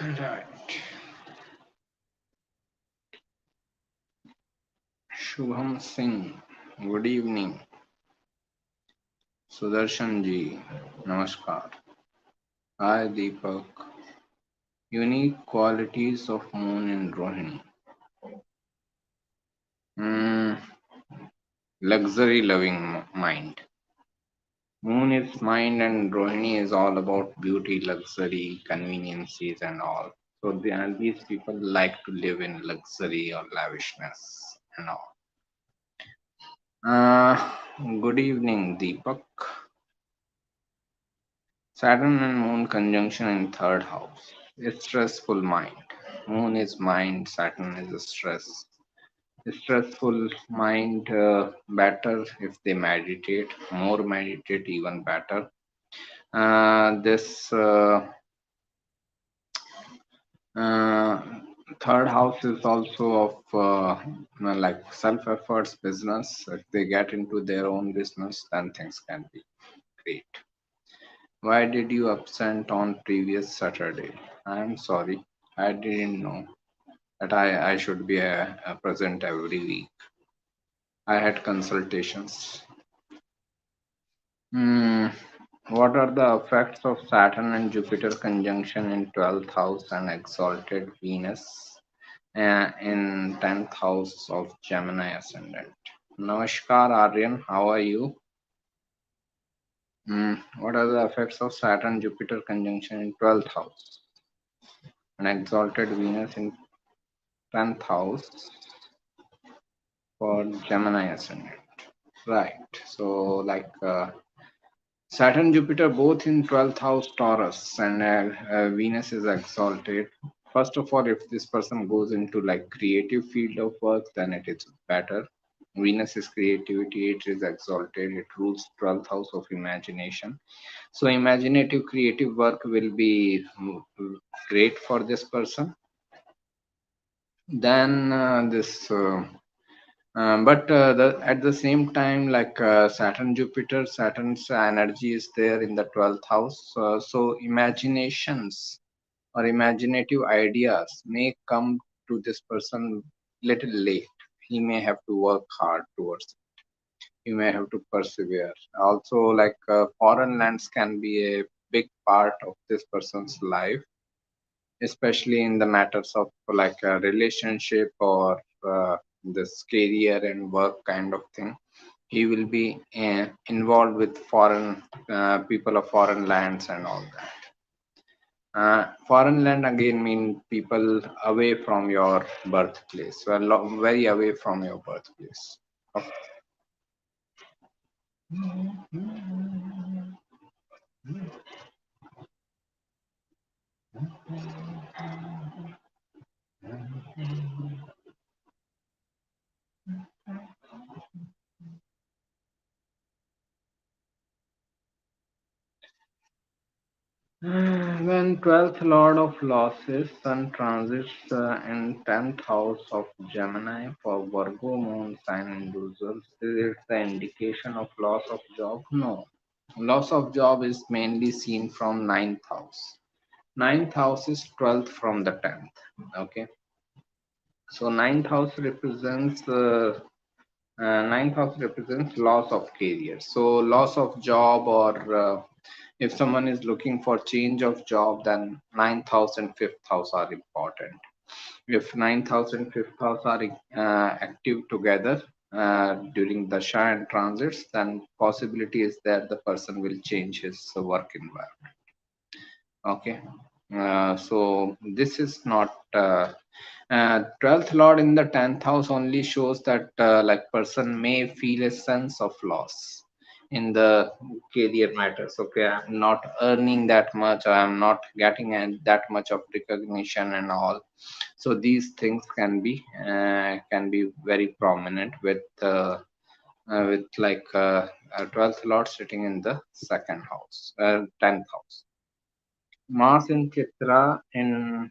Right. Shubham Singh, good evening. Sudarshan ji, namaskar. Hi Deepak. Unique qualities of Moon in Rohini. Hmm, luxury loving mind. Moon is mind and Rohini is all about beauty, luxury, conveniences and all. So these people like to live in luxury or lavishness and all. Uh, Good evening, Deepak. Saturn and Moon conjunction in third house. A stressful mind. Moon is mind, Saturn is stress. A stressful mind, better if they meditate. More meditate, even better. This uh, third house is also of like self efforts business. If they get into their own business, then things can be great. Why did you absent on previous Saturday? I am sorry. I didn't know that I should be present every week. I had consultations. Hmm. What are the effects of Saturn and Jupiter conjunction in 12th house and exalted Venus in 10th house of Gemini ascendant? Namaskar Aryan, how are you? What are the effects of Saturn Jupiter conjunction in 12th house and exalted Venus in 10th house for Gemini ascendant? Right. So, Saturn, Jupiter, both in 12th house Taurus, and Venus is exalted. First of all, if this person goes into like creative field of work, then it is better. Venus is creativity, it is exalted, it rules 12th house of imagination. So, imaginative creative work will be great for this person. Then at the same time, Saturn, Jupiter, Saturn's energy is there in the 12th house. So imaginations or imaginative ideas may come to this person little late. He may have to work hard towards it. He may have to persevere. Also, foreign lands can be a big part of this person's life, especially in the matters of like a relationship or this career and work kind of thing. He will be involved with foreign people of foreign lands and all that. Foreign land again mean people away from your birthplace, well, very away from your birthplace. Okay. When 12th Lord of Losses Sun transits in 10th house of Gemini for Virgo moon sign individuals, is it the indication of loss of job? No. Loss of job is mainly seen from 9th house. 9th house is 12th from the 10th. Okay. So ninth house represents loss of career. So loss of job or if someone is looking for change of job, then ninth house and fifth house are important. If ninth house and fifth house are active together during the Dasha and transits, then possibility is that the person will change his work environment. Okay. So this is not 12th lord in the 10th house only shows that like person may feel a sense of loss in the career matters. Okay, I'm not earning that much, I'm not getting that much of recognition and all. So these things can be very prominent with 12th lord sitting in the second house, 10th house. Mars in Chitra in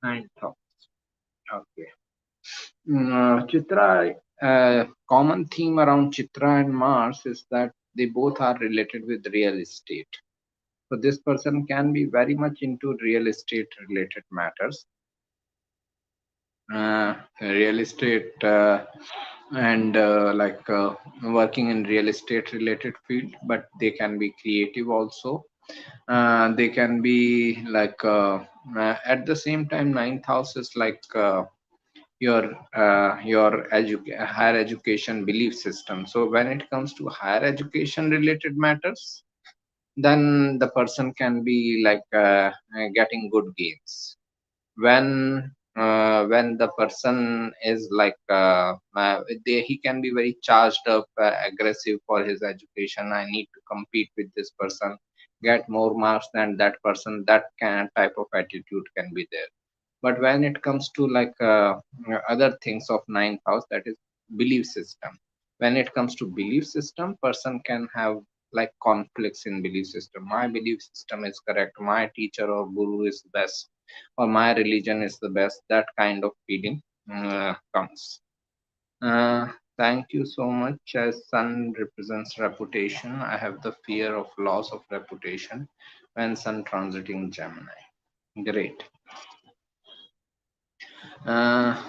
ninth house. Okay. Chitra, common theme around Chitra and Mars is that they both are related with real estate. So this person can be very much into real estate related matters, real estate and working in real estate related field, but they can be creative also. They can be at the same time, ninth house is your higher education belief system. So when it comes to higher education related matters, then the person can be getting good gains. When the person is he can be very charged up, aggressive for his education. I need to compete with this person, get more marks than that person. That kind type of attitude can be there. But when it comes to other things of ninth house, that is belief system. When it comes to belief system, person can have like conflicts in belief system. My belief system is correct, my teacher or guru is best, or my religion is the best. That kind of feeling comes. uh, Thank you so much. As sun represents reputation, I have the fear of loss of reputation when sun transiting Gemini. Great. uh,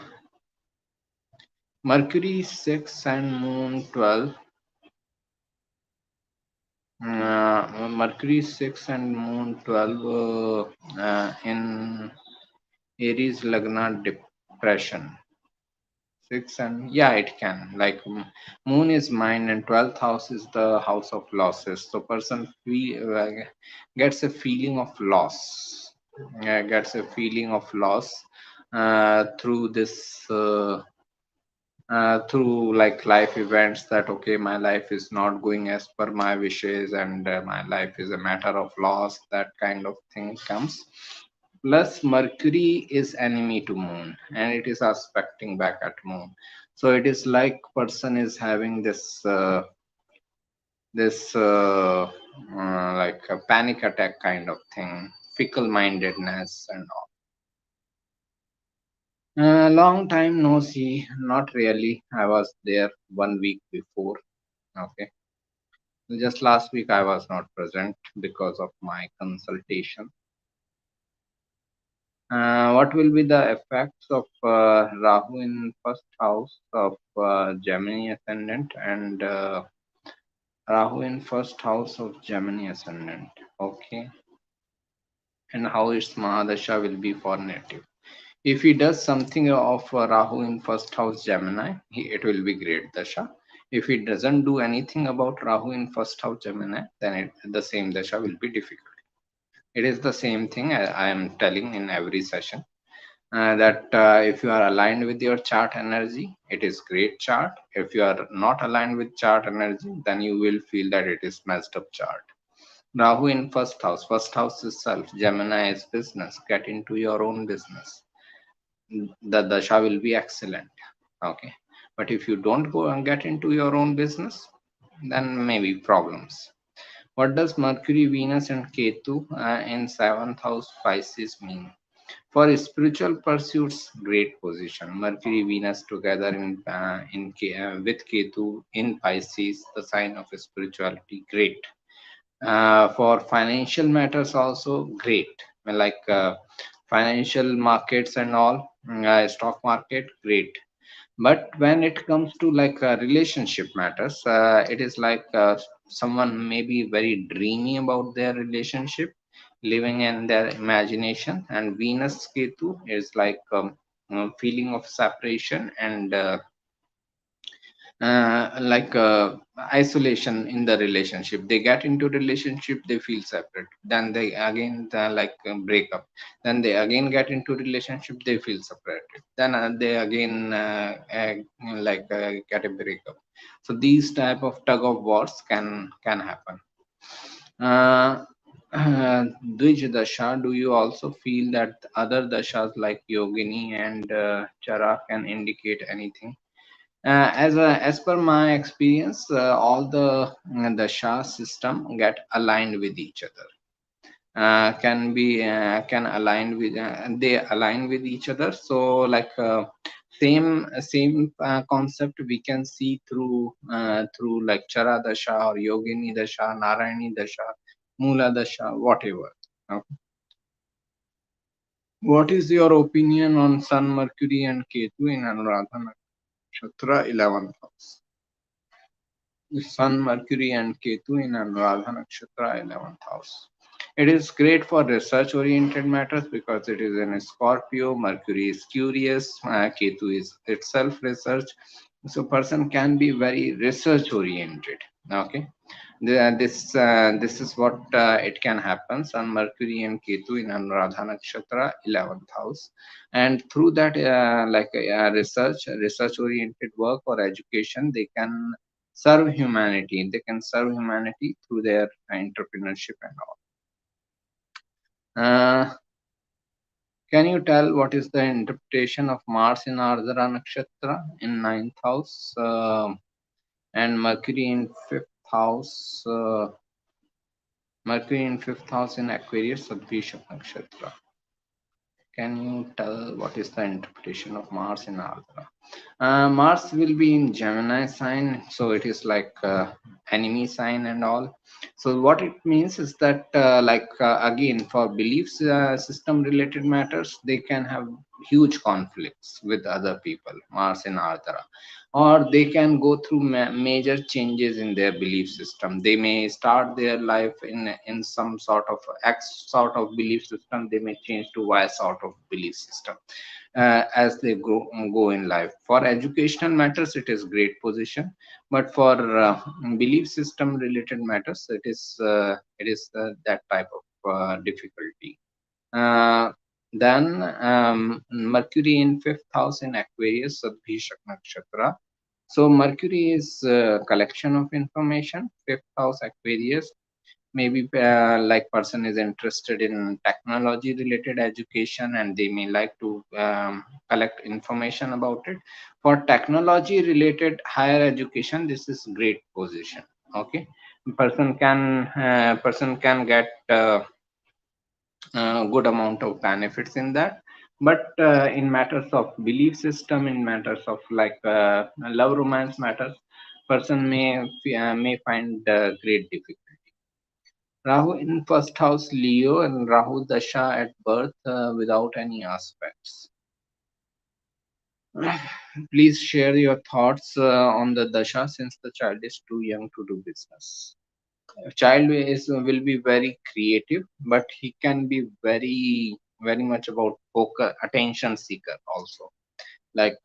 Mercury 6 and Moon 12. Mercury 6 and Moon 12 in Aries Lagna depression. 6 and yeah, it can. Moon is mind and 12th house is the house of losses. So person gets a feeling of loss. Gets a feeling of loss through this. Through like life events, that okay, my life is not going as per my wishes, and my life is a matter of loss. That kind of thing comes. Plus Mercury is enemy to Moon, and it is aspecting back at Moon. So it is like person is having this like a panic attack kind of thing, fickle mindedness and all. Long time no see. Not really. I was there 1 week before. Okay. Just last week I was not present because of my consultation. What will be the effects of Rahu in first house of Gemini ascendant, and Rahu in first house of Gemini ascendant? Okay. And how its Mahadasha will be for native. If he does something of Rahu in first house Gemini, it will be great Dasha. If he doesn't do anything about Rahu in first house Gemini, then the same Dasha will be difficult. It is the same thing I am telling in every session. That if you are aligned with your chart energy, it is great chart. If you are not aligned with chart energy, then you will feel that it is messed up chart. Rahu in first house is self, Gemini is business. Get into your own business. The dasha will be excellent. Okay. But if you don't go and get into your own business, then maybe problems. What does Mercury, Venus, and Ketu in seventh house Pisces mean? For spiritual pursuits, great position. Mercury, Venus together with Ketu in Pisces, the sign of spirituality, great. For financial matters, also great. Financial markets and all, stock market, great. But when it comes to relationship matters, it is someone may be very dreamy about their relationship, living in their imagination, and Venus Ketu is feeling of separation and isolation in the relationship. They get into relationship, they feel separate, then they again break up, then they again get into relationship, they feel separated, then they again get a breakup. So these type of tug of wars can happen. uh, Dwij Dasha, do you also feel that other dashas like Yogini and Chara can indicate anything? As per my experience, all the SHA system get aligned with each other. Can align with they align with each other. So same concept we can see through like Chara Dasha or Yogini Dasha, Narayani Dasha. Mula Dasha, whatever. Okay. What is your opinion on Sun, Mercury, and Ketu in Anuradha Nakshatra 11th house? Sun, Mercury, and Ketu in Anuradha Nakshatra 11th house. It is great for research oriented matters because it is in Scorpio. Mercury is curious, Ketu is itself research. So, person can be very research oriented. Okay, this is what it can happen. Sun, Mercury, and Ketu in Anuradha Nakshatra 11th house, and through that, research oriented work or education, they can serve humanity. They can serve humanity through their entrepreneurship and all. Can you tell what is the interpretation of Mars in Ardhara Nakshatra in ninth house and Mercury in fifth house? Mercury in fifth house in Aquarius, Sadvisha Nakshatra. Can you tell what is the interpretation of Mars in Ardhara? Mars will be in Gemini sign, so it is like enemy sign and all. So what it means is that, again, for beliefs system related matters, they can have huge conflicts with other people. Mars in Ardhara, or they can go through major changes in their belief system. They may start their life in some sort of X sort of belief system. They may change to Y sort of belief system as they go in life. For educational matters, it is great position, but for belief system related matters, it is that type of difficulty. Uh, then Mercury in fifth house in Aquarius, Sadbhishak Nakshatra. So Mercury is collection of information. Fifth house Aquarius, maybe like person is interested in technology related education, and they may like to collect information about it. For technology related higher education, this is great position. Okay, person can get good amount of benefits in that. But in matters of belief system, in matters of like love romance matters, person may find great difficulty. Rahu in first house Leo and Rahu Dasha at birth without any aspects. Please share your thoughts on the Dasha since the child is too young to do business. A child will be very creative, but he can be very much about focus, attention seeker also. Like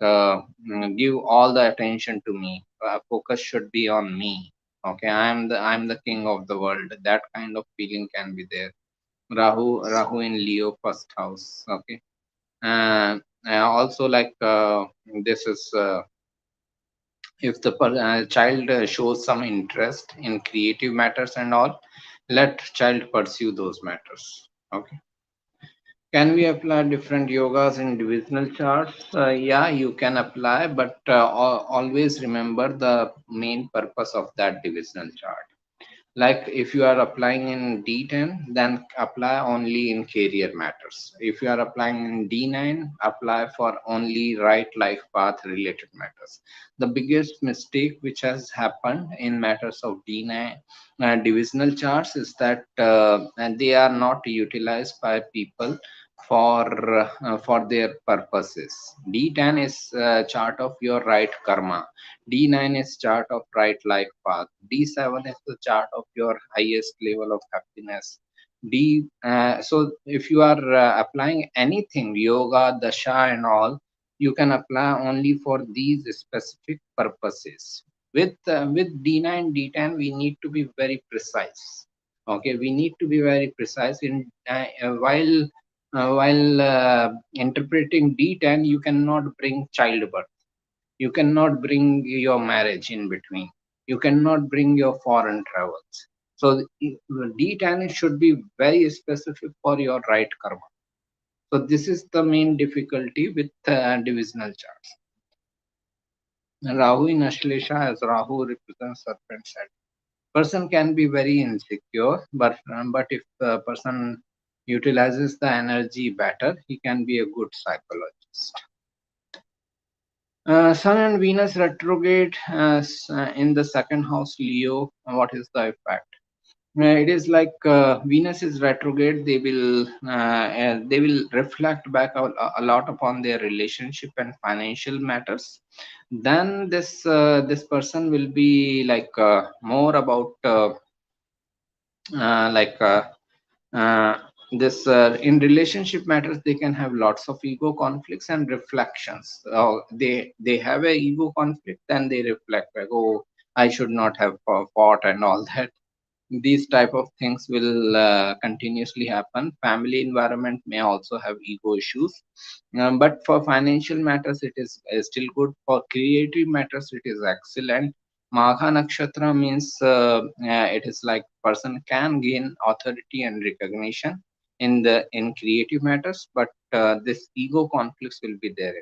give all the attention to me. Focus should be on me. Okay, I'm the king of the world. That kind of feeling can be there. Rahu in Leo first house. Okay, and also like this is if the child shows some interest in creative matters and all, let child pursue those matters. Okay. Can we apply different yogas in divisional charts? Yeah, you can apply, but always remember the main purpose of that divisional chart. Like if you are applying in D10, then apply only in career matters. If you are applying in D9, apply for only right life path related matters. The biggest mistake which has happened in matters of D9 divisional charts is that and they are not utilized by people for their purposes. D10 is chart of your right karma. D9 is chart of right life path. D7 is the chart of your highest level of happiness. So if you are applying anything, yoga, dasha, and all, you can apply only for these specific purposes. With D9, D10, we need to be very precise. Okay, we need to be very precise in while interpreting D10. You cannot bring childbirth, you cannot bring your marriage in between, you cannot bring your foreign travels. So D10 should be very specific for your right karma. So this is the main difficulty with divisional charts. Rahu in Ashlesha, as Rahu represents serpent head. Person can be very insecure, but if the person utilizes the energy better, he can be a good psychologist. Sun and Venus retrograde in the second house Leo. What is the effect? It is like Venus is retrograde. They will reflect back a lot upon their relationship and financial matters. Then this person will be like more about like uh, this in relationship matters. They can have lots of ego conflicts and reflections. They have a ego conflict, then they reflect like, oh, I should not have fought and all that. These type of things will continuously happen. Family environment may also have ego issues, but for financial matters it is still good. For creative matters it is excellent. Magha nakshatra means it is like person can gain authority and recognition in creative matters, but this ego conflicts will be there.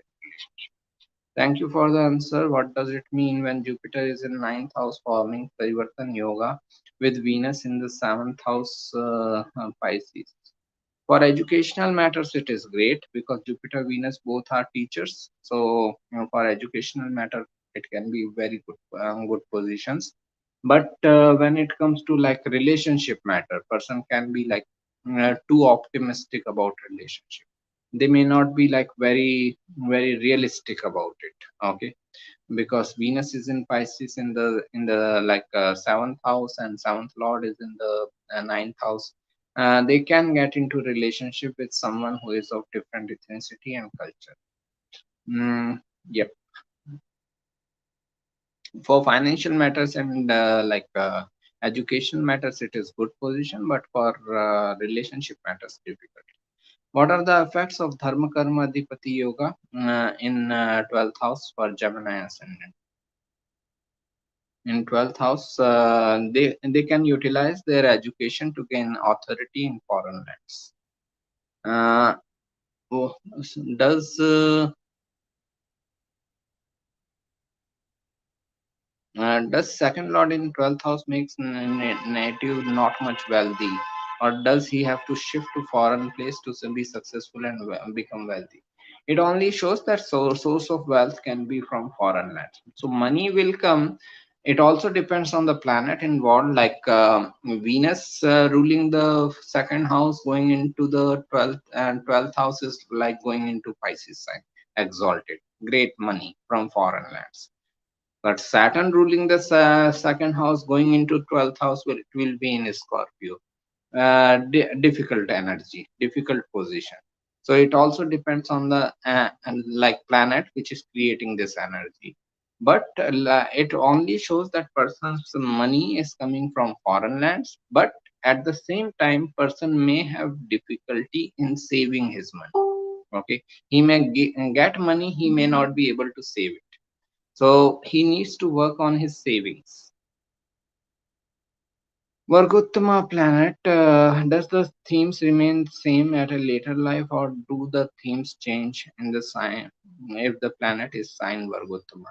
Thank you for the answer. What does it mean when Jupiter is in ninth house forming Parivartan Yoga with Venus in the seventh house Pisces? For educational matters, it is great because Jupiter, Venus both are teachers. So for educational matter, it can be very good positions. But when it comes to like relationship matter, person can be like too optimistic about relationship. They may not be like very realistic about it. Okay, because Venus is in Pisces in the like seventh house, and seventh lord is in the ninth house. They can get into relationship with someone who is of different ethnicity and culture. Yep. For financial matters and education matters, it is good position, but for relationship matters, difficult. What are the effects of Dharma Karma Adhipati Yoga in 12th house for Gemini ascendant? In 12th house, they can utilize their education to gain authority in foreign lands. Uh, oh, does does second lord in 12th house makes native not much wealthy, or does he have to shift to foreign place to be successful and become wealthy? It only shows that source of wealth can be from foreign lands. So money will come. It also depends on the planet involved, like Venus ruling the second house going into the 12th, and 12th house is like going into Pisces sign, exalted, great money from foreign lands. But Saturn ruling the second house going into 12th house, it will be in Scorpio. Difficult energy, difficult position. So it also depends on the like planet which is creating this energy. But it only shows that person's money is coming from foreign lands, but at the same time, person may have difficulty in saving his money. Okay, he may get money, he may not be able to save it. So he needs to work on his savings. Vargottama planet, does the themes remain same at a later life, or do the themes change in the sign if the planet is sign Vargottama?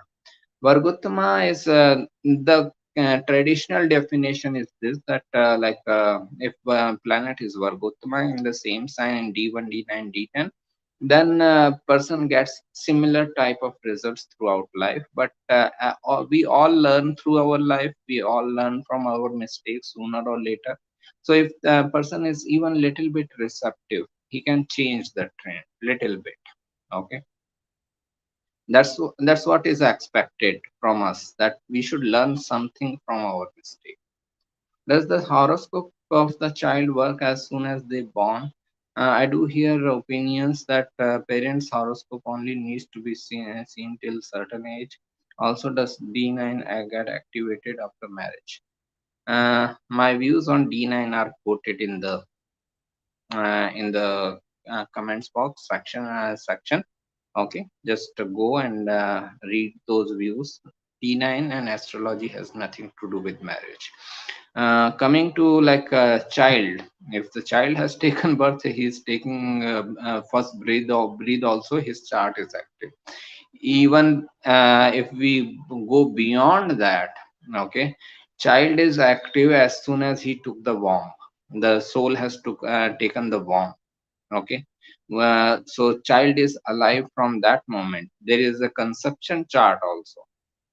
Vargottama is the traditional definition is this, that if planet is Vargottama in the same sign in D1, D9, D10, then person gets similar type of results throughout life. But we all learn through our life. We all learn from our mistakes sooner or later. So if the person is even little bit receptive, he can change the trend little bit. Okay, that's what is expected from us, that we should learn something from our mistake. Does the horoscope of the child work as soon as they born? I do hear opinions that parents' horoscope only needs to be seen till certain age. Also, does D9 get activated after marriage? My views on D9 are quoted in the comments box section. Okay, just go and read those views. D9 and astrology has nothing to do with marriage. Coming to like a child, if the child has taken birth, he is taking first breathe or breathe also, his chart is active. Even if we go beyond that, okay, child is active as soon as he took the womb. The soul has taken the womb. Okay, so child is alive from that moment. There is a conception chart also.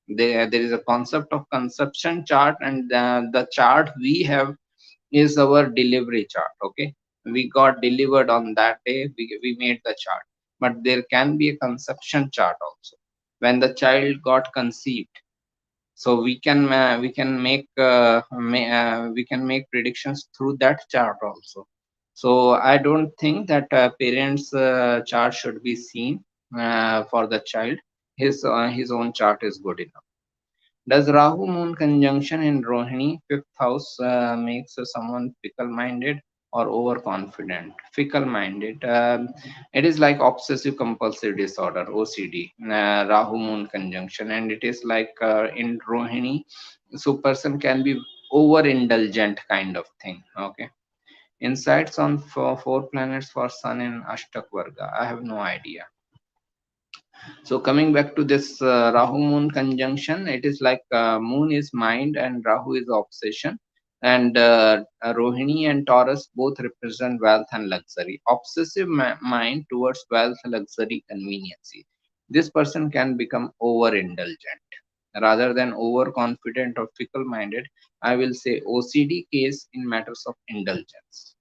There is a concept of conception chart, and the chart we have is our delivery chart. Okay, we got delivered on that day, we made the chart. But there can be a conception chart also, when the child got conceived. So we can make predictions through that chart also. So I don't think that parents chart should be seen for the child. His own chart is good enough. Does Rahu Moon conjunction in Rohini, fifth house, makes someone fickle minded or overconfident? Fickle minded. It is like obsessive compulsive disorder, OCD, Rahu Moon conjunction, and it is like in Rohini, so person can be overindulgent kind of thing. Okay. Insights on four planets for Sun in Ashtak Varga. I have no idea. So coming back to this Rahu Moon conjunction, it is like Moon is mind and Rahu is obsession, and Rohini and Taurus both represent wealth and luxury. Obsessive mind towards wealth, luxury, convenience. This person can become overindulgent rather than overconfident or fickle-minded. I will say OCD case in matters of indulgence.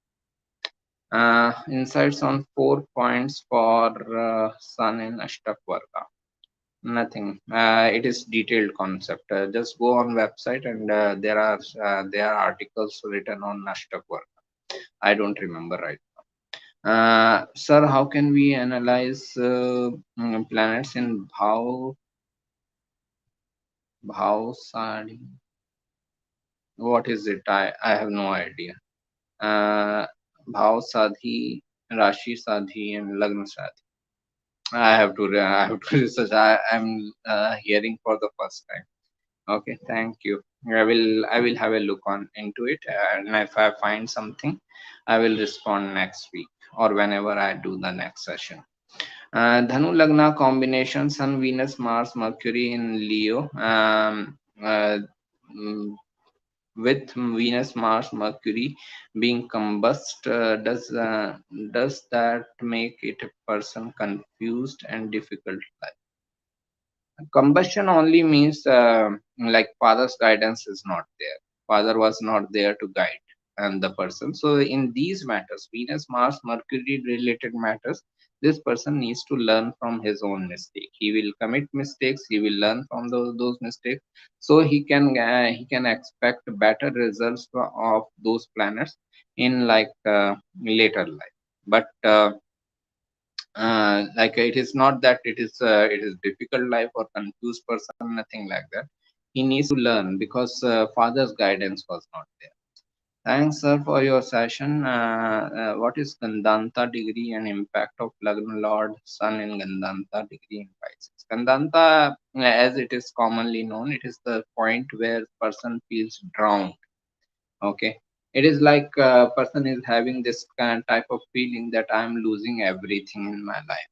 Insights on 4 points for Sun in Ashtak Varga. Nothing. It is detailed concept. Just go on website and there are articles written on Ashtak Varga. I don't remember right now. Sir, how can we analyze planets in Bhav Sadi? What is it? I have no idea. Bhav Sadhi, Rashi Sadhi, and Lagna Sadhi. I have to research. I'm hearing for the first time. Okay, thank you. I will have a look on into it, and if I find something, I will respond next week or whenever I do the next session. Dhanu Lagna combination Sun, Venus, Mars, Mercury in Leo. Mm, with Venus, Mars, Mercury being combust, does that make it a person confused and difficult? Combustion only means like father's guidance is not there. Father was not there to guide and the person. So in these matters, Venus, Mars, Mercury related matters, this person needs to learn from his own mistake. He will commit mistakes. He will learn from those mistakes, so he can expect better results of those planets in like later life. But like it is not that it is difficult life or confused person, nothing like that. He needs to learn because father's guidance was not there. Thanks, sir, for your session. What is Gandanta degree and impact of Lagna Lord Sun in Gandanta degree in Pisces? Gandanta, as it is commonly known, it is the point where person feels drowned. Okay, it is like a person is having this kind type of feeling that I'm losing everything in my life.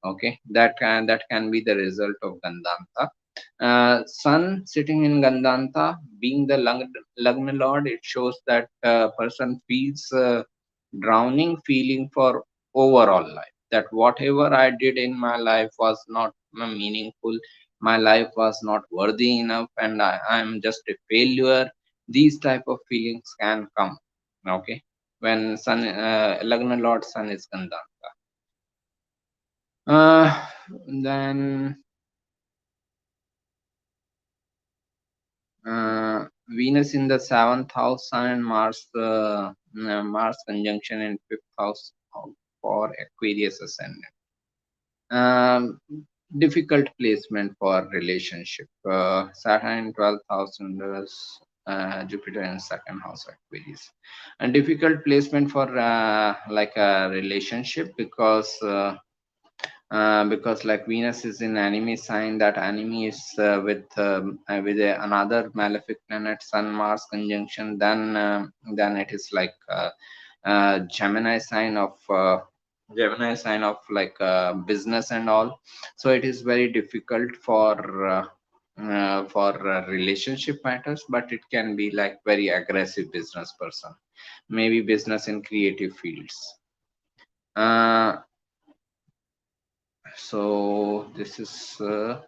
Okay, that can be the result of Gandanta. Sun sitting in Gandanta being the Lagna Lord, it shows that person feels drowning feeling for overall life, that whatever I did in my life was not meaningful, my life was not worthy enough, and I'm just a failure. These type of feelings can come. Okay, when Sun, Lagna Lord Sun is Gandanta. Then Venus in the seventh house, Sun and Mars, Mars conjunction in fifth house for Aquarius ascendant. Difficult placement for relationship. Saturn in 12th house and Jupiter in second house Aquarius. A difficult placement for like a relationship because like Venus is in enemy sign, that enemy is with another malefic planet, Sun Mars conjunction. Then it is like Gemini sign of like business and all. So it is very difficult for relationship matters, but it can be like very aggressive business person, maybe business in creative fields. So this is uh,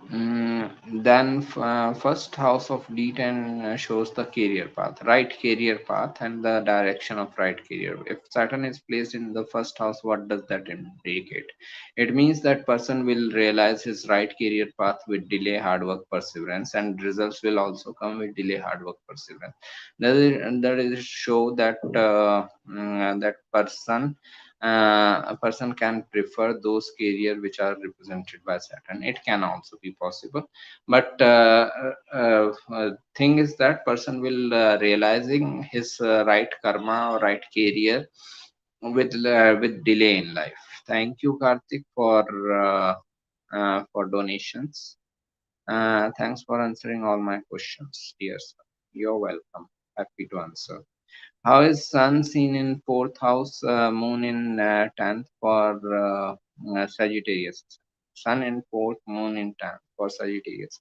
Then first house of D10 shows the career path, right career path, and the direction of right career. If Saturn is placed in the first house, what does that indicate? It means that person will realize his right career path with delay, hard work, perseverance, and results will also come with delay, hard work, perseverance. That is show that that a person can prefer those career which are represented by Saturn. It can also be possible, but thing is that person will realizing his right karma or right career with delay in life. Thank you, Karthik, for donations. Thanks for answering all my questions, dear sir. You're welcome. Happy to answer. How is Sun seen in fourth house, Moon in 10th for Sagittarius? Sun in fourth, Moon in 10th for Sagittarius.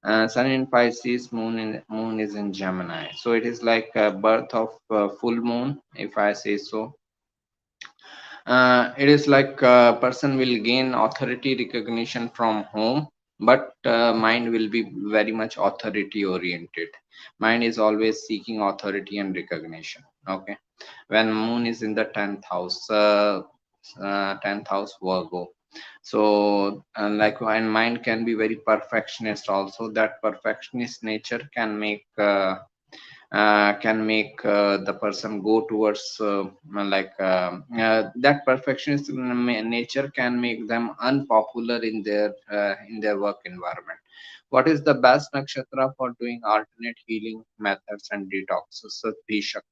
Sun in Pisces, Moon is in Gemini. So it is like a birth of full moon, if I say so. It is like a person will gain authority recognition from home, but mind will be very much authority oriented. Mind is always seeking authority and recognition. Okay, when moon is in the 10th house, 10th house Virgo. So, like, and mind can be very perfectionist also. That perfectionist nature can make the person go towards that perfectionist nature can make them unpopular in their work environment. What is the best nakshatra for doing alternate healing methods and detoxes? Bhishak.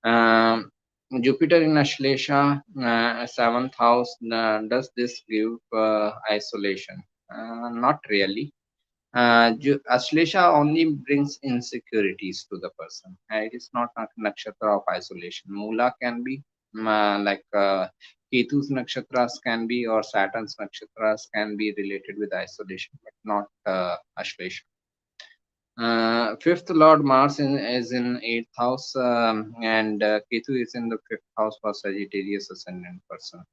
um, Jupiter in Ashlesha, 7th house. Does this give isolation? Not really. Aslesha only brings insecurities to the person. It is not a nakshatra of isolation. Mula can be Ketu's nakshatras can be, or Saturn's nakshatras can be related with isolation, but not Aslesha. Fifth Lord Mars is in 8th house, and Ketu is in the 5th house for Sagittarius ascendant person.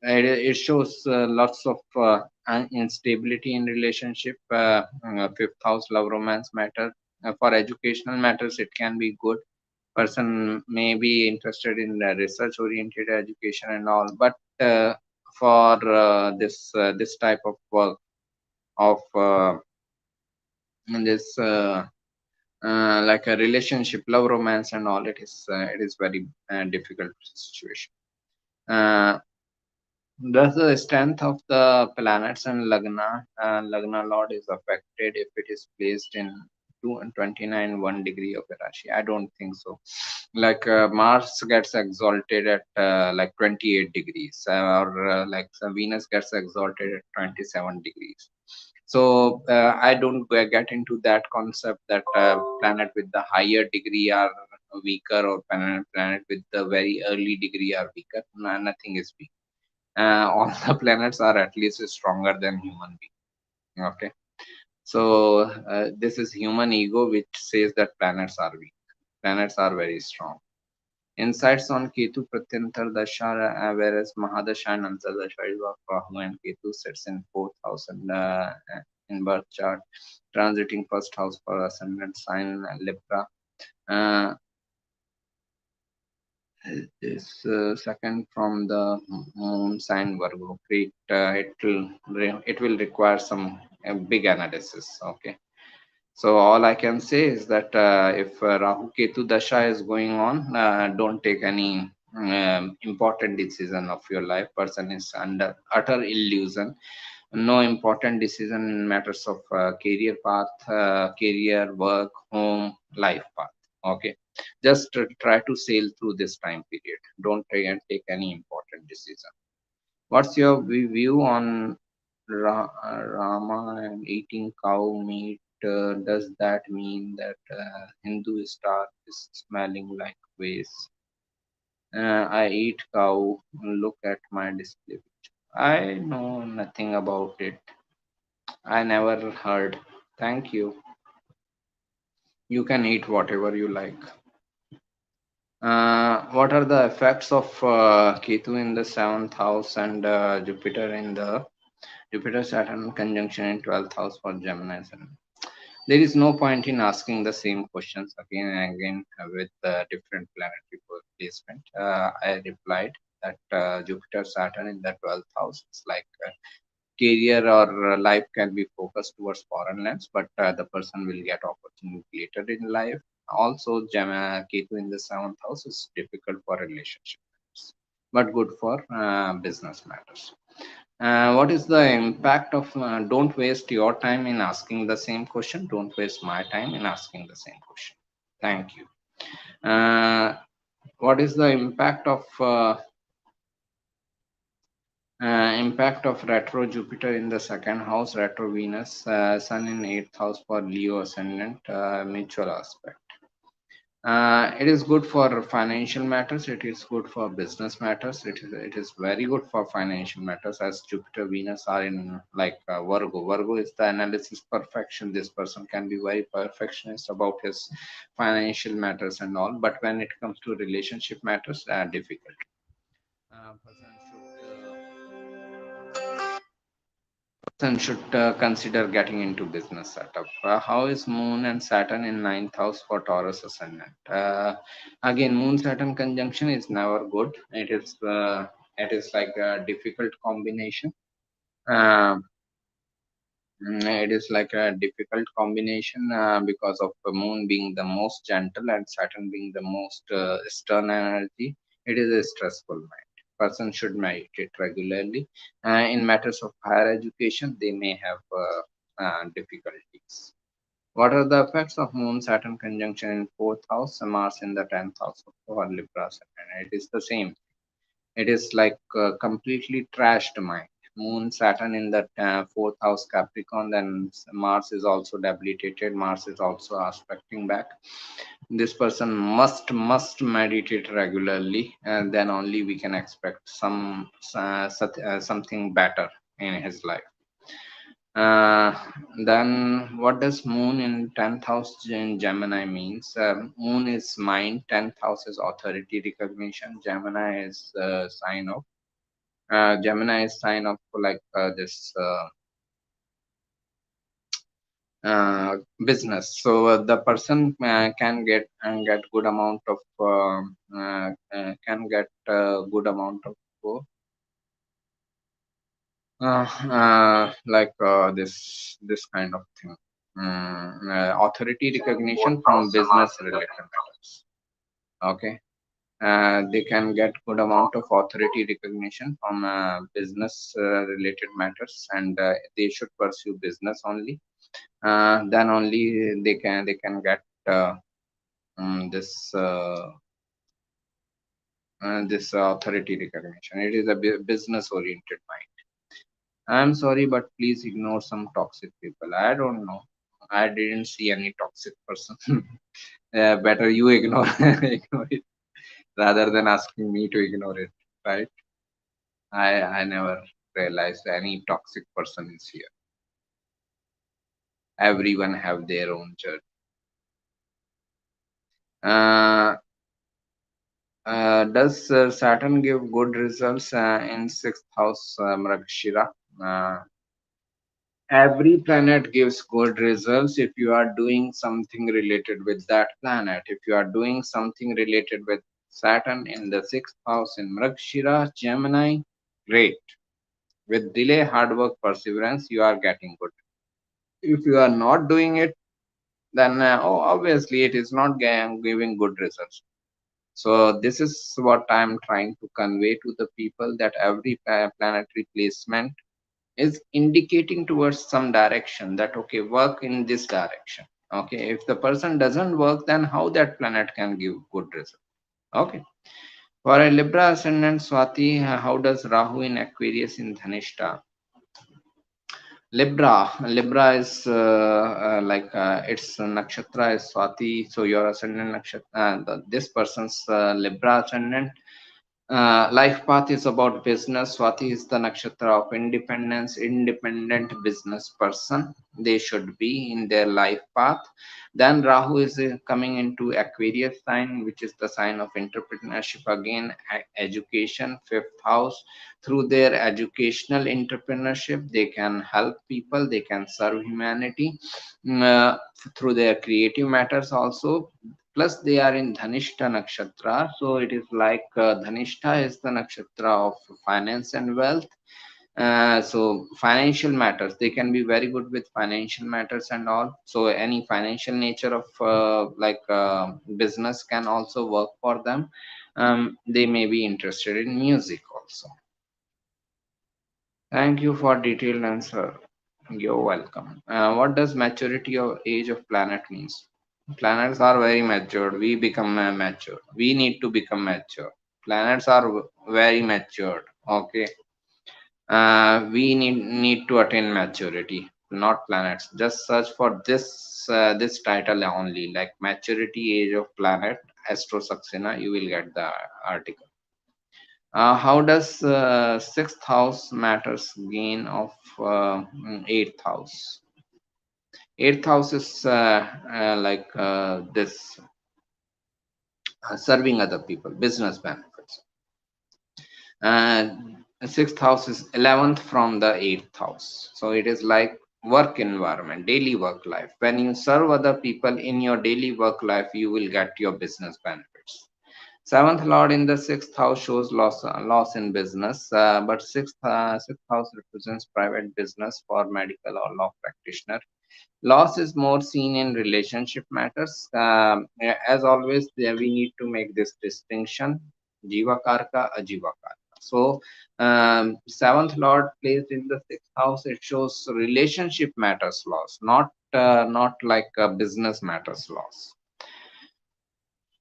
It shows lots of instability in relationship. Fifth house love romance matter. For educational matters it can be good. Person may be interested in research oriented education and all, but for this type of work of this like a relationship, love romance and all, it is very difficult situation. uh, Thus, the strength of the planets and Lagna Lord is affected if it is placed in 29 1 degree of Rashi. I don't think so. Like Mars gets exalted at like 28 degrees, or Venus gets exalted at 27 degrees. So I don't get into that concept that planet with the higher degree are weaker, or planet with the very early degree are weaker. Nothing is weak. All the planets are at least stronger than human being. Okay, so this is human ego which says that planets are weak. Planets are very strong. Insights on Ketu Pratyantar Dasha, whereas Mahadasha and Antardasha is of Rahu and Ketu sits in fourth house and in birth chart, transiting first house for ascendant sign Libra. Uh, is second from the moon sign Virgo. It will require some big analysis. Okay, so all I can say is that if Rahu Ketu Dasha is going on, don't take any important decision of your life. Person is under utter illusion. No important decision in matters of career path, career, work, home, life path. Okay, just try to sail through this time period. Don't try and take any important decision. What's your view on Rama and eating cow meat? Does that mean that Hindu star is smelling like waste? I eat cow. Look at my display. I know nothing about it. I never heard. Thank you. You can eat whatever you like. What are the effects of Ketu in the 7th house and Jupiter in the Jupiter Saturn conjunction in 12th house for Gemini Sun. There is no point in asking the same questions again and again with different planetary placement. I replied that Jupiter Saturn in the 12th house is like career or life can be focused towards foreign lands, but the person will get opportunity later in life. Also, Ketu in the 7th house is difficult for relationship matters, but good for business matters. What is the impact of don't waste your time in asking the same question? Don't waste my time in asking the same question. Thank you. What is the impact of retro Jupiter in the second house, retro Venus, Sun in 8th house for Leo ascendant, mutual aspect? It is good for financial matters. It is good for business matters. It is very good for financial matters as Jupiter, Venus are in like Virgo. Virgo is the analysis perfection. This person can be very perfectionist about his financial matters and all. But when it comes to relationship matters, difficult. Person should consider getting into business setup. How is Moon and Saturn in ninth house for Taurus ascendant? Again, Moon Saturn conjunction is never good. It is like a difficult combination. Uh, it is like a difficult combination because of the Moon being the most gentle and Saturn being the most stern energy. It is a stressful mind. Person should meditate regularly. In matters of higher education, they may have difficulties. What are the effects of Moon Saturn conjunction in fourth house and Mars in the 10th house of Libra? And it is the same. It is like completely trashed mind. Moon Saturn in the fourth house Capricorn, then Mars is also debilitated. Mars is also aspecting back. This person must meditate regularly, and then only we can expect something better in his life. Uh, then what does Moon in 10th house in Gemini means? Moon is mind, 10th house is authority recognition. Gemini is sign of like this business. So the person can get good amount of can get good amount of like this kind of thing. Authority recognition from business related matters. Okay. They can get good amount of authority recognition from business related matters, and they should pursue business only. Then only they can get this this authority recognition. It is a business oriented mind. I'm sorry, but please ignore some toxic people. I don't know. I didn't see any toxic person. Better you ignore ignore it rather than asking me to ignore it, right? I never realized any toxic person is here. Everyone have their own journey. Uh, does Saturn give good results in sixth house Mragashira? Every planet gives good results if you are doing something related with that planet. If you are doing something related with Saturn in the sixth house in Mragashira, Gemini, great. With delay, hard work, perseverance, you are getting good. If you are not doing it, then obviously it is not giving good results. So this is what I am trying to convey to the people, that every planetary placement is indicating towards some direction, that okay, work in this direction. Okay, if the person doesn't work, then how that planet can give good result? Okay. For a Libra ascendant Swati, how does Rahu in Aquarius in Dhanishta? Libra is like its nakshatra is Swati, so your ascendant nakshatra, this person's Libra ascendant Life path is about business. Swati is the nakshatra of independence, independent business person. They should be in their life path. Then Rahu is coming into Aquarius sign, which is the sign of entrepreneurship again, education, fifth house. Through their educational entrepreneurship, they can help people, they can serve humanity. Through their creative matters also, plus they are in Dhanishta nakshatra, so it is like Dhanishta is the nakshatra of finance and wealth. So financial matters, they can be very good with financial matters and all. So any financial nature of business can also work for them. They may be interested in music also. Thank you for detailed answer. You're welcome. What does maturity or age of planet means? Planets are very matured. We become mature. We need to become mature. Planets are very matured. Okay. We need to attain maturity, not planets. Just search for this title only, like maturity age of planet Astro Saxena. You will get the article. How does sixth house matters gain of eighth house? Eighth house is this serving other people, business benefits. And sixth house is 11th from the eighth house. So it is like work environment, daily work life. When you serve other people in your daily work life, you will get your business benefits. Seventh lord in the sixth house shows loss in business, but sixth house represents private business for medical or law practitioner. Loss is more seen in relationship matters. As always, we need to make this distinction: jiva karka, ajiva karka. So, seventh lord placed in the sixth house, it shows relationship matters loss, not like business matters loss.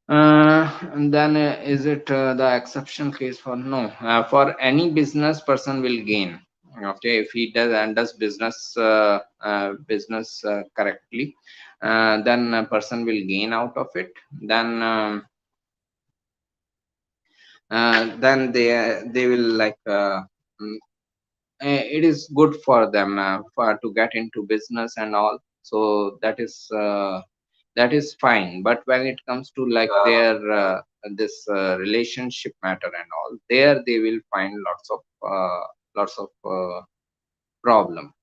And then is it the exception case for no? For any business person will gain. Okay, if he does business correctly, then a person will gain out of it. Then they will like mm, it is good for them for to get into business and all. So that is fine, but when it comes to like their this relationship matter and all, there they will find lots of problem.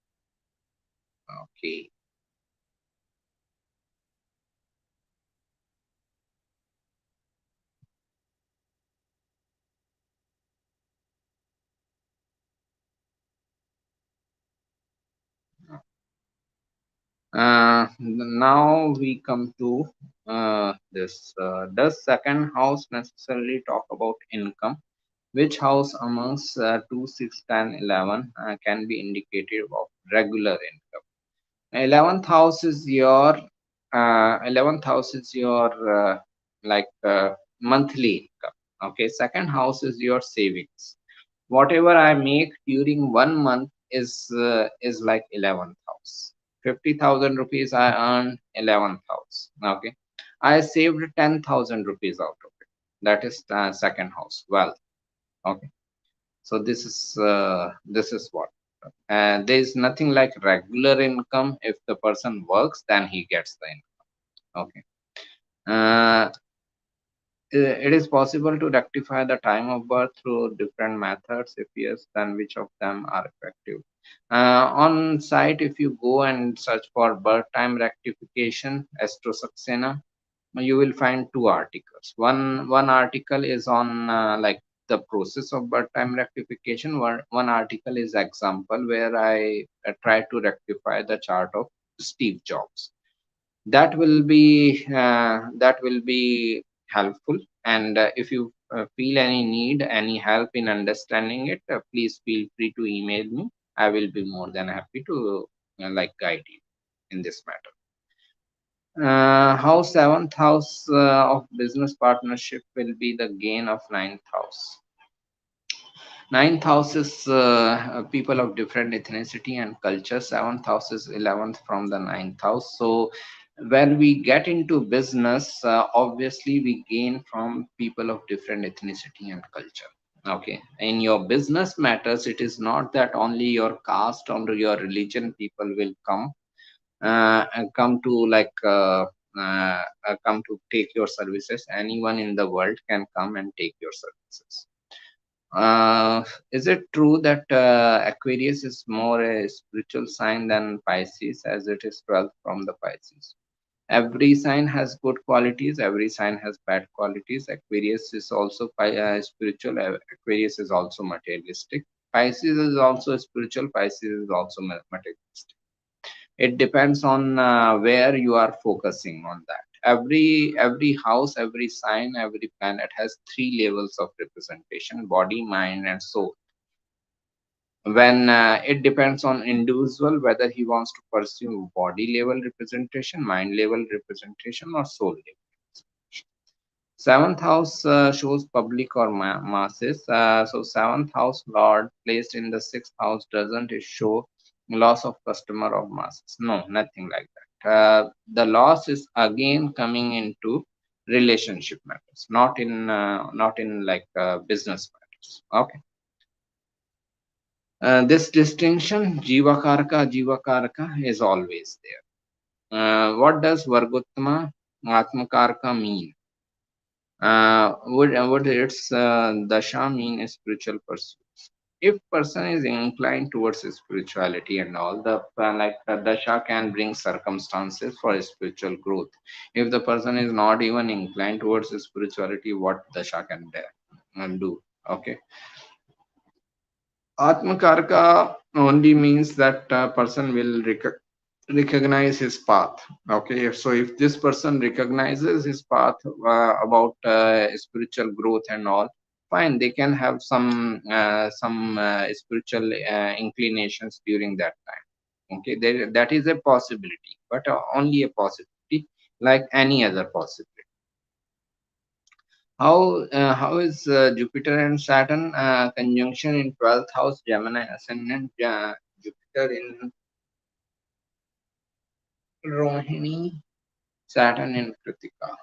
Okay. Now we come to this does second house necessarily talk about income? Which house amongst 2 6 10 11 can be indicative of regular income? 11th house is your 11th house is your monthly income. Okay, second house is your savings. Whatever I make during 1 month is like 11th house. 50,000 rupees I earn 11th house. Okay, I saved 10,000 rupees out of it. That is second house wealth. Okay, so this is what there is nothing like regular income. If the person works, then he gets the income. Okay. uh, it is possible to rectify the time of birth through different methods. If yes, then which of them are effective? On site, if you go and search for birth time rectification Astro Saxena, you will find two articles. One article is on the process of birth time rectification. One article is example where I try to rectify the chart of Steve Jobs. That will be helpful. And if you feel any need, any help in understanding it, please feel free to email me. I will be more than happy to guide you in this matter. How seventh house of business partnership will be the gain of ninth house. Ninth house is people of different ethnicity and culture. Seventh house is 11th from the ninth house. So when we get into business, obviously we gain from people of different ethnicity and culture. Okay, in your business matters, it is not that only your caste or your religion people will and come to come to take your services. Anyone in the world can come and take your services. Is it true that Aquarius is more a spiritual sign than Pisces, as it is 12th from the Pisces? Every sign has good qualities, every sign has bad qualities. Aquarius is also spiritual, Aquarius is also materialistic. Pisces is also spiritual, Pisces is also materialistic. It depends on where you are focusing on that. Every house, every sign, every planet has three levels of representation: body, mind, and soul. When it depends on individual whether he wants to pursue body level representation, mind level representation, or soul level representation. Seventh house shows public or masses. So seventh house lord placed in the sixth house doesn't it show loss of customer or masses? No, nothing like that. The loss is again coming into relationship matters, not in business matters. Okay. This distinction, Jivakarka is always there. What does Vargottama Atmakarka mean? Would its dasha mean spiritual pursuits? If person is inclined towards spirituality and all, the dasha can bring circumstances for spiritual growth. If the person is not even inclined towards spirituality, what dasha can do? Okay. Atmakarka only means that person will recognize his path. Okay, so if this person recognizes his path about spiritual growth and all, fine, they can have some spiritual inclinations during that time. Okay, that is a possibility, but only a possibility, like any other possibility. How is Jupiter and Saturn conjunction in 12th house, Gemini ascendant, Jupiter in Rohini, Saturn in Kritika?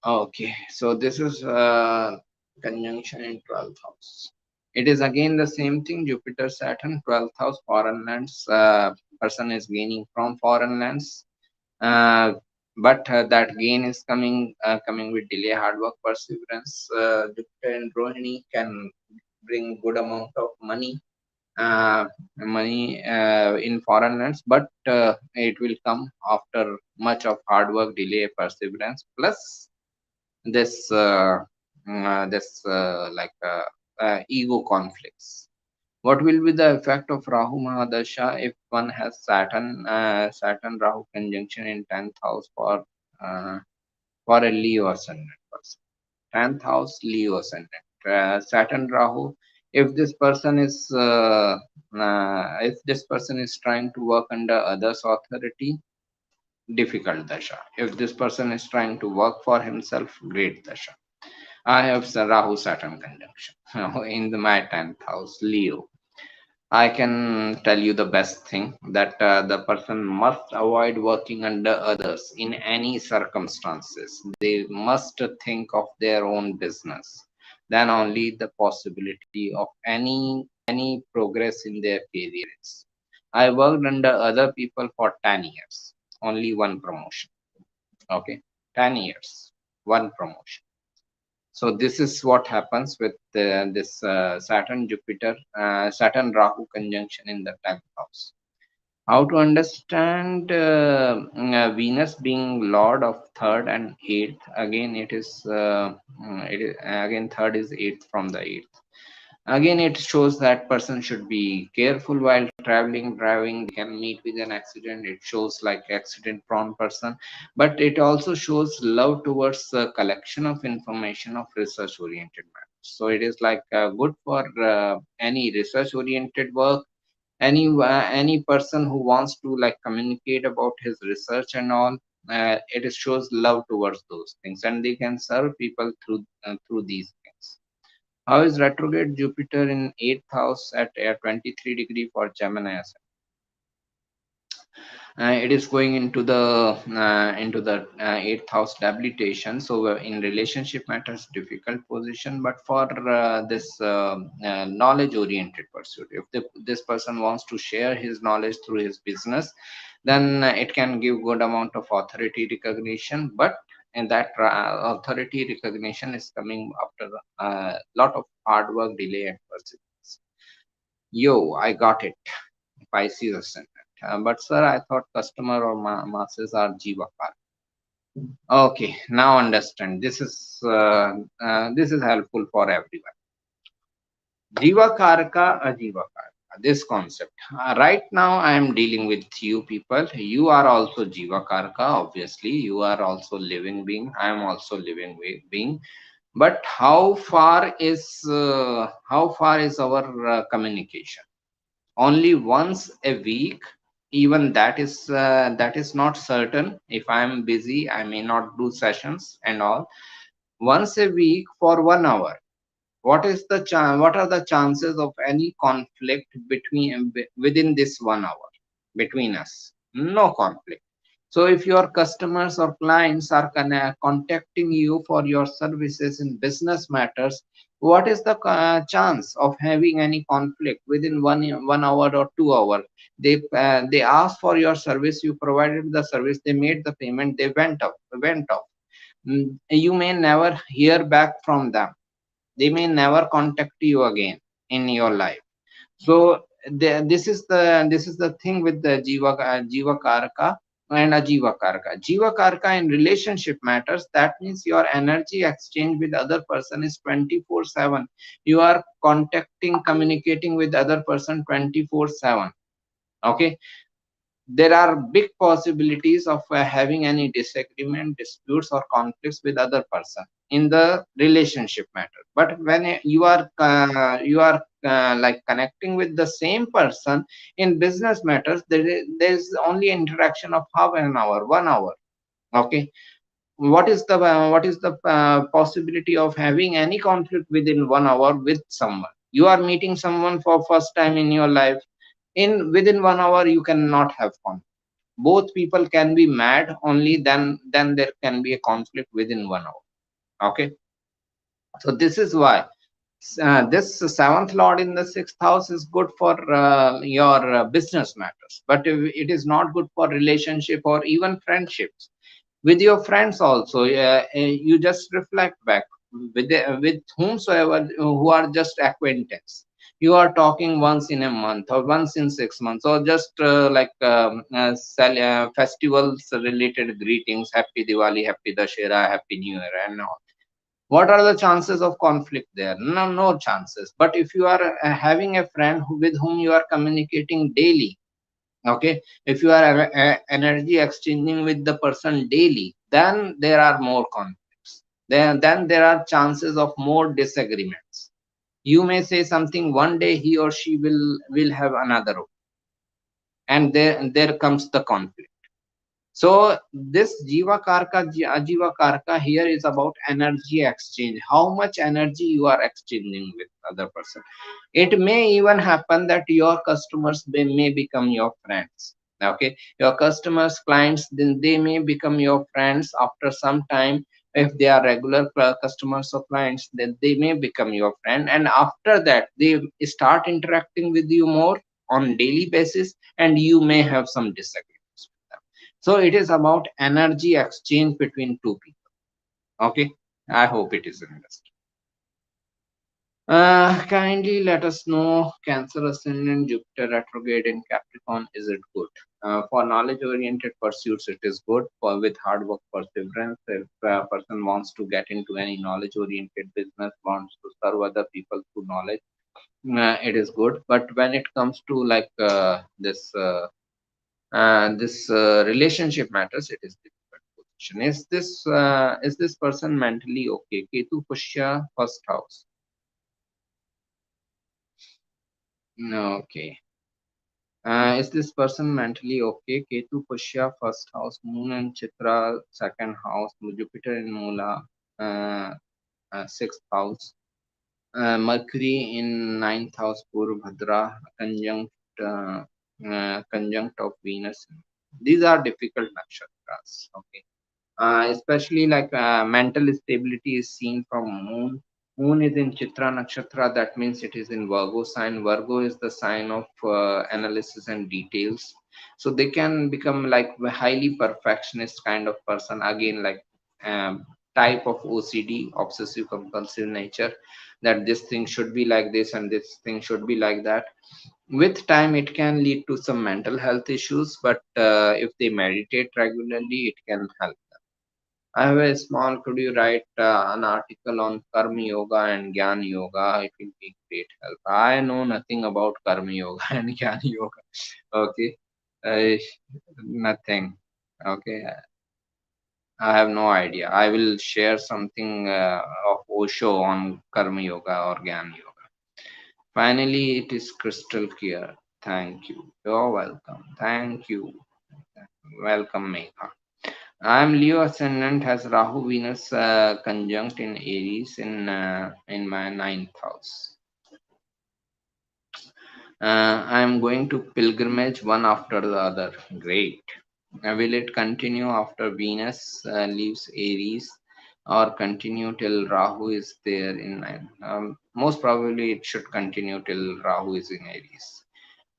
Okay, so this is conjunction in 12th house. It is again the same thing. Jupiter, Saturn, 12th house, foreign lands. Person is gaining from foreign lands, uh, but that gain is coming with delay, hard work, perseverance. Jupiter and Rohini can bring good amount of money in foreign lands, but it will come after much of hard work, delay, perseverance, plus this ego conflicts. What will be the effect of Rahu Mahadasha if one has Saturn Rahu conjunction in 10th house uh, for a Leo ascendant person? 10th house Leo ascendant. Saturn Rahu. If this person is trying to work under others' authority, difficult dasha. If this person is trying to work for himself, great dasha. I have Rahu Saturn conjunction in my 10th house, Leo. I can tell you the best thing that the person must avoid working under others in any circumstances. They must think of their own business. Then only the possibility of any progress in their careers. I worked under other people for 10 years, only one promotion. Okay, 10 years, one promotion. So this is what happens with this Saturn Jupiter, Saturn Rahu conjunction in the 10th house. How to understand Venus being Lord of third and eighth? Again, again third is eighth from the eighth. Again, it shows that person should be careful while traveling, driving. They can meet with an accident. It shows like accident-prone person, but it also shows love towards the collection of information of research-oriented matters. So it is like good for any research-oriented work. Any person who wants to like communicate about his research and all. It shows love towards those things, and they can serve people through these things. How is retrograde Jupiter in 8th house at 23 degree for Gemini ascendant? It is going into the eighth house debilitation. So in relationship matters, difficult position. But for this knowledge oriented pursuit, if this person wants to share his knowledge through his business, then it can give good amount of authority recognition. But and that authority recognition is coming after a lot of hard work, delay, and persistence. Yo, I got it. Pisces ascendant. But sir, I thought customer or masses are Jivakar. Okay, now understand. This is helpful for everyone. Jivakarka, Ajivakarka. This concept. Right now, I am dealing with you people. You are also Jivakarka. Obviously, you are also living being. I am also living being. But how far is our communication? Only once a week, even that is not certain. If I am busy, I may not do sessions and all. Once a week for 1 hour, what are the chances of any conflict within this 1 hour between us? No conflict. So if your customers or clients are contacting you for your services in business matters, what is the chance of having any conflict within 1 hour or 2 hour? They asked for your service, you provided the service, they made the payment, they went off. You may never hear back from them. They may never contact you again in your life. So this is the thing with the jiva karka and ajiva karka. Jiva karka in relationship matters, that means your energy exchange with other person is 24/7. You are contacting, communicating with other person 24/7. Okay, there are big possibilities of having any disagreement, disputes, or conflicts with other person in the relationship matter. But when you are like connecting with the same person in business matters, there is only interaction of half an hour, 1 hour. Okay, what is the possibility of having any conflict within 1 hour with someone? You are meeting someone for first time in your life. In within 1 hour, you cannot have conflict. Both people can be mad, only then there can be a conflict within 1 hour. Okay, so this is why this seventh lord in the sixth house is good for your business matters, but it is not good for relationship or even friendships with your friends also. You just reflect back with whomsoever who are just acquaintance. You are talking once in a month or once in 6 months, or just festivals related greetings, happy Diwali, happy Dashera, happy New Year, and all. What are the chances of conflict there? No chances. But if you are having a friend with whom you are communicating daily, okay, if you are energy exchanging with the person daily, then there are more conflicts. Then there are chances of more disagreements. You may say something one day, he or she will have another opinion, and there comes the conflict. So this Jiva Karka, Ajiva Karka here is about energy exchange. How much energy you are exchanging with other person. It may even happen that your customers may become your friends. Okay, your customers, clients, then they may become your friends after some time. If they are regular customers or clients, then they may become your friend, and after that they start interacting with you more on daily basis, and you may have some disagreements with them. So it is about energy exchange between two people. Okay, I hope it is understood. Kindly let us know, Cancer ascendant, Jupiter retrograde in Capricorn, is it good? For knowledge oriented pursuits, it is good. For with hard work, perseverance, if a person wants to get into any knowledge oriented business, wants to serve other people through knowledge, it is good. But when it comes to like this relationship matters, it is difficult position. Is this person mentally okay? Ketu Pushya, first house. No, okay. Is this person mentally okay? Ketu Pushya, first house. Moon and Chitra, second house. Jupiter in Mula, sixth house. Mercury in ninth house. Purva Bhadra, conjunct conjunct of Venus. These are difficult nakshatras. Okay. Especially like mental stability is seen from moon. Moon is in Chitra nakshatra, that means it is in Virgo sign. Virgo is the sign of analysis and details, so they can become like a highly perfectionist kind of person, again like um, type of OCD, obsessive compulsive nature, that this thing should be like this and this thing should be like that. With time it can lead to some mental health issues, but if they meditate regularly it can help. I have a small, could you write an article on Karma Yoga and Gyan Yoga? It will be great help. I know nothing about Karma Yoga and Gyan Yoga. Okay. Uh, Nothing. Okay. I have no idea. I will share something of Osho on Karma Yoga or Gyan Yoga. Finally, it is crystal clear. Thank you. You're welcome. Thank you. Welcome, Megha. I'm Leo ascendant, has Rahu Venus conjunct in Aries in my ninth house. I'm going to pilgrimage one after the other. Great. Will it continue after Venus leaves Aries, or continue till Rahu is there in nine? Most probably it should continue till Rahu is in Aries.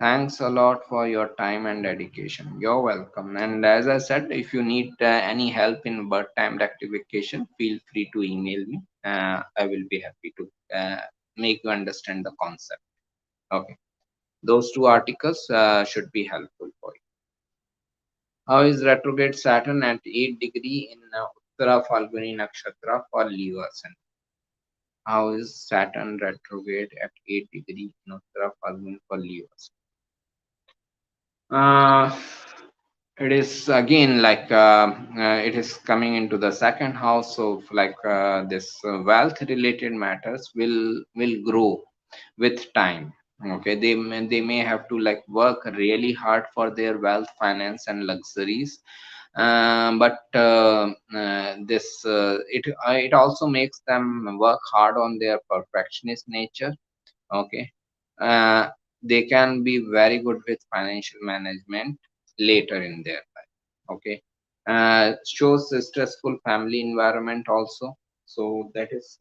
Thanks a lot for your time and dedication. You're welcome. And as I said, if you need any help in birth time rectification, feel free to email me. I will be happy to make you understand the concept. Okay. Those two articles should be helpful for you. How is retrograde Saturn at 8 degree in Uttara Falguni Nakshatra for Leo ascendant? How is Saturn retrograde at 8 degree in Uttara Falguni for Leo ascendant? It is again like it is coming into the second house of like this wealth related matters will grow with time. Okay, they may have to like work really hard for their wealth, finance and luxuries, but this it also makes them work hard on their perfectionist nature. Okay. uh, they can be very good with financial management later in their life. Okay. Shows a stressful family environment also, so that is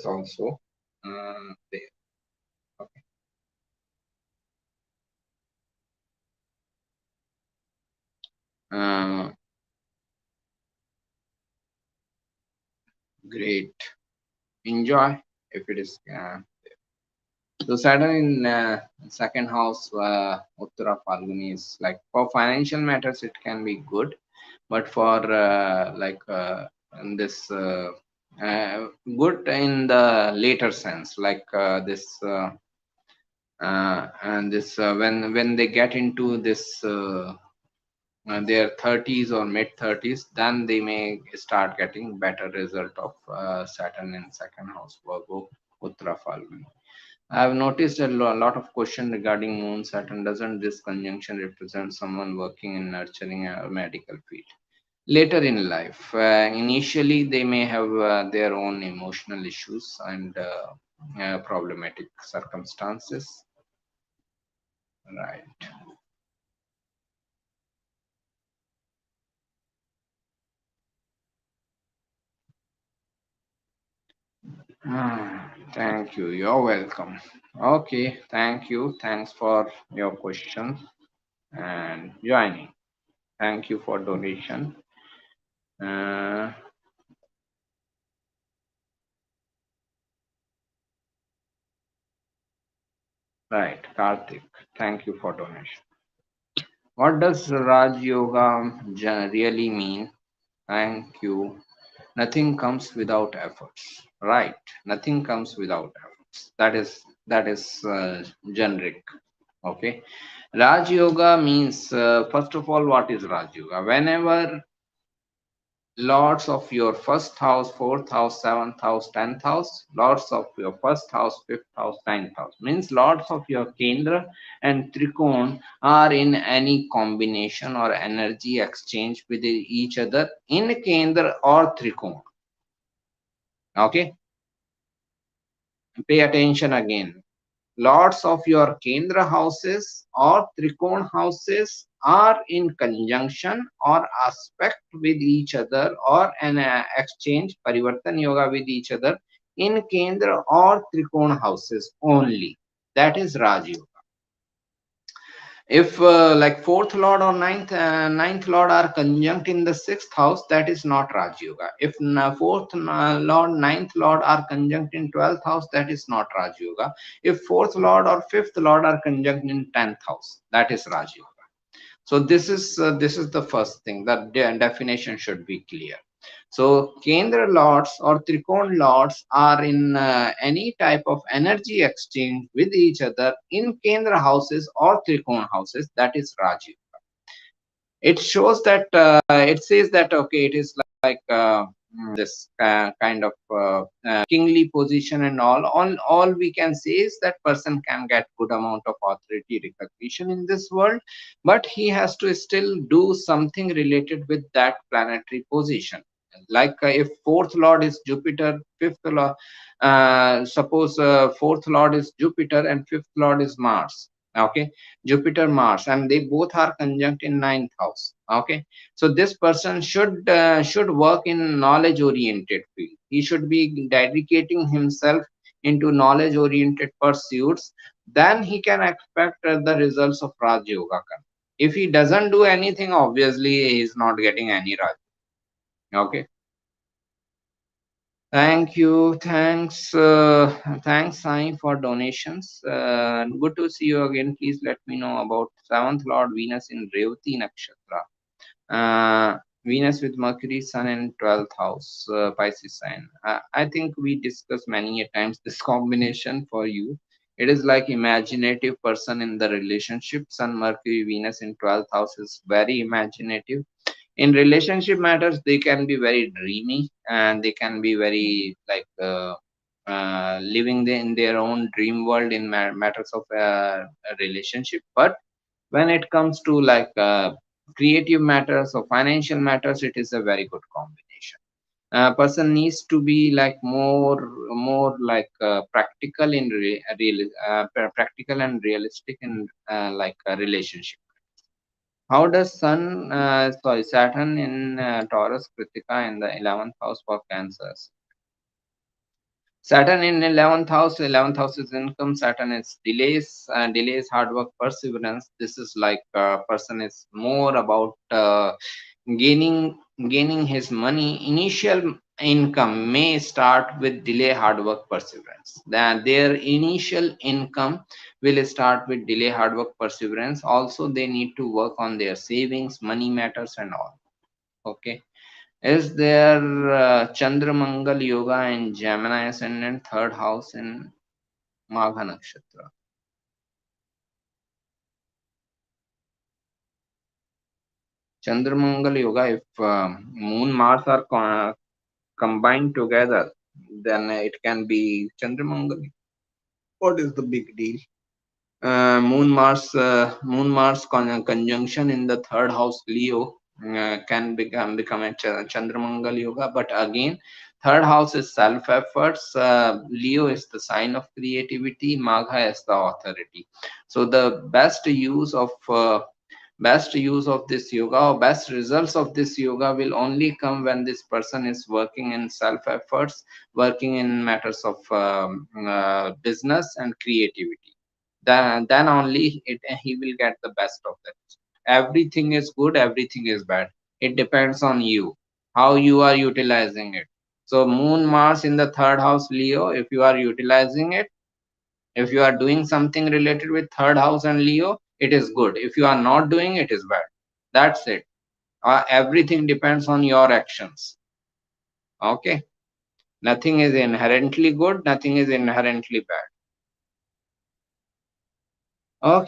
also there. Okay. uh, Great. Enjoy if it is so Saturn in second house, Uttara Falguni is like for financial matters it can be good, but for like in this uh, good in the later sense, like this and this when they get into this their 30s or mid 30s, then they may start getting better result of Saturn in second house, Virgo, Uttara Falguni. I have noticed a lot of question regarding Moon Saturn. Doesn't this conjunction represent someone working in nurturing a medical field? Later in life, initially they may have their own emotional issues and problematic circumstances. Right. Thank you. You're welcome. Okay. Thank you. Thanks for your question and joining. Thank you for donation. Uh, right, Karthik. Thank you for donation. What does Raj Yoga really mean? Thank you. Nothing comes without efforts. Right. Nothing comes without efforts. That is generic. Okay. Raj Yoga means first of all, what is Raj Yoga? Whenever lords of your first house, fourth house, seventh house, tenth house, lords of your first house, fifth house, ninth house, means lords of your Kendra and Trikon are in any combination or energy exchange with each other in Kendra or Trikon. Okay, pay attention again. lords of your Kendra houses or Trikon houses are in conjunction or aspect with each other, or an exchange Parivartan Yoga with each other in Kendra or Trikon houses only. That is Raj Yoga. If like fourth lord or ninth lord are conjunct in the sixth house, that is not Raj Yoga. If fourth lord, ninth lord are conjunct in 12th house, that is not Raj Yoga. If fourth lord or fifth lord are conjunct in 10th house, that is Raj Yoga. So this is the first thing, that the definition should be clear. So Kendra lords or Trikon lords are in any type of energy exchange with each other in Kendra houses or Trikon houses, that is Raj Yoga. It shows that it says that okay, it is like this kind of kingly position and all we can say is that person can get good amount of authority recognition in this world, but he has to still do something related with that planetary position. Like if fourth lord is Jupiter, fifth lord, suppose fourth lord is Jupiter and fifth lord is Mars. Okay, Jupiter, Mars, and they both are conjunct in ninth house. Okay, so this person should work in knowledge oriented field. He should be dedicating himself into knowledge oriented pursuits. Then he can expect the results of Raj Yoga. If he doesn't do anything, obviously he is not getting any Raj. Okay. Thank you. Thanks, Sai, for donations. Good to see you again. Please let me know about seventh Lord Venus in Revati Nakshatra. Venus with Mercury, Sun in 12th house, Pisces sign. I think we discussed many a times this combination for you. It is like imaginative person in the relationship. Sun, Mercury, Venus in 12th house is very imaginative. In relationship matters, they can be very dreamy and they can be very like living in their own dream world in matters of a relationship. But when it comes to like creative matters or financial matters, it is a very good combination. A person needs to be like more like practical in practical and realistic in like a relationship. How does Saturn in Taurus Kritika in the 11th house for Cancers? Saturn in 11th house is income. Saturn is delays, hard work, perseverance. This is like person is more about gaining his money. Initial income may start with delay, hard work, perseverance. Their initial income will start with delay, hard work, perseverance. Also, they need to work on their savings, money matters, and all. Okay. Is there Chandramangal Yoga in Gemini ascendant, third house in Magha Nakshatra? Chandramangal Yoga, if Moon Mars are combined together, then it can be Chandramangal. What is the big deal? Moon Mars conjunction in the third house Leo can become a Chandramangal Yoga, but again, third house is self efforts. Leo is the sign of creativity. Magha is the authority. So the best use of this yoga or best results of this yoga will only come when this person is working in self efforts, working in matters of business and creativity. Then only he will get the best of it. Everything is good, everything is bad. It depends on you, how you are utilizing it. So Moon Mars in the third house Leo, if you are utilizing it, if you are doing something related with third house and Leo, it is good. If you are not doing, it is bad. That's it. Everything depends on your actions. Okay. Nothing is inherently good, nothing is inherently bad. Okay.